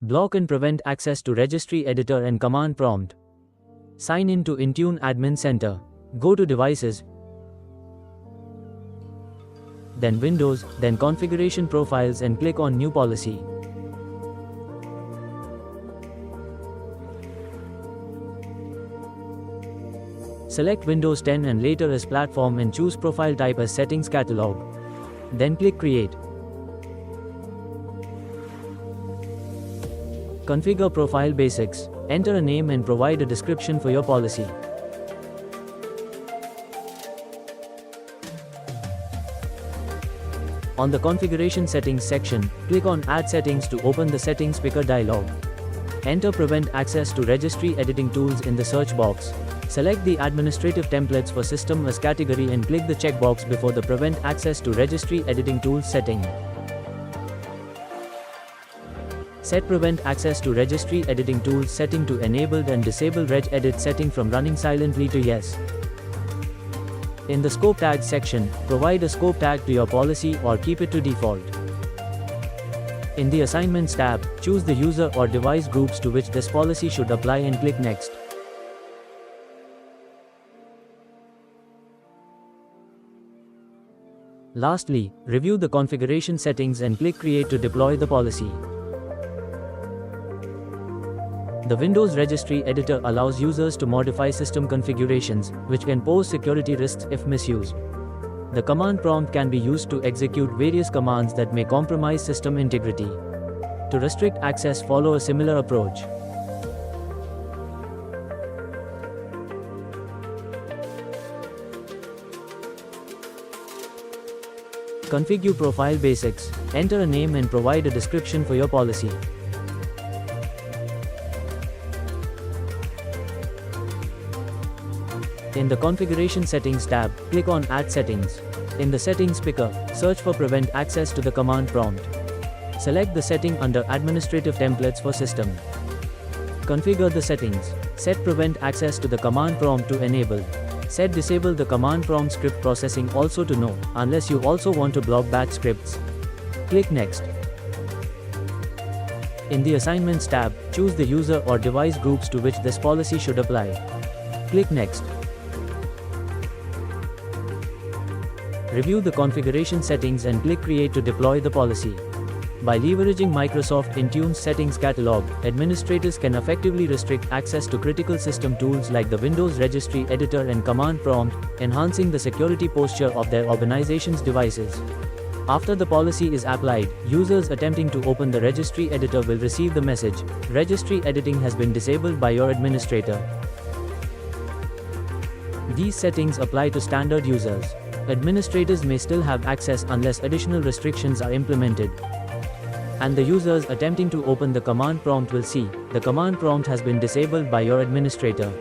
Block and prevent access to Registry Editor and Command Prompt. Sign in to Intune Admin Center. Go to Devices, then Windows, then Configuration Profiles and click on New Policy. Select Windows 10 and later as Platform and choose Profile Type as Settings Catalog. Then click Create. Configure Profile Basics. Enter a name and provide a description for your policy. On the Configuration Settings section, click on Add Settings to open the Settings Picker dialog. Enter Prevent Access to Registry Editing Tools in the search box. Select the Administrative Templates for System as category and click the checkbox before the Prevent Access to Registry Editing Tools setting. Set Prevent Access to Registry Editing Tools setting to Enabled and disable Regedit setting from running silently to Yes. In the Scope Tags section, provide a scope tag to your policy or keep it to default. In the Assignments tab, choose the user or device groups to which this policy should apply and click Next. Lastly, review the configuration settings and click Create to deploy the policy. The Windows Registry Editor allows users to modify system configurations, which can pose security risks if misused. The command prompt can be used to execute various commands that may compromise system integrity. To restrict access, follow a similar approach. Configure Profile Basics. Enter a name and provide a description for your policy. In the Configuration Settings tab, click on Add Settings. In the Settings picker, search for Prevent Access to the command prompt. Select the setting under Administrative Templates for System. Configure the settings. Set Prevent Access to the command prompt to Enable. Set Disable the command prompt script processing also to No, unless you also want to block batch scripts. Click Next. In the Assignments tab, choose the user or device groups to which this policy should apply. Click Next. Review the configuration settings and click Create to deploy the policy. By leveraging Microsoft Intune's Settings Catalog, administrators can effectively restrict access to critical system tools like the Windows Registry Editor and Command Prompt, enhancing the security posture of their organization's devices. After the policy is applied, users attempting to open the Registry Editor will receive the message, "Registry editing has been disabled by your administrator." These settings apply to standard users. Administrators may still have access unless additional restrictions are implemented. And the users attempting to open the command prompt will see, "The command prompt has been disabled by your administrator."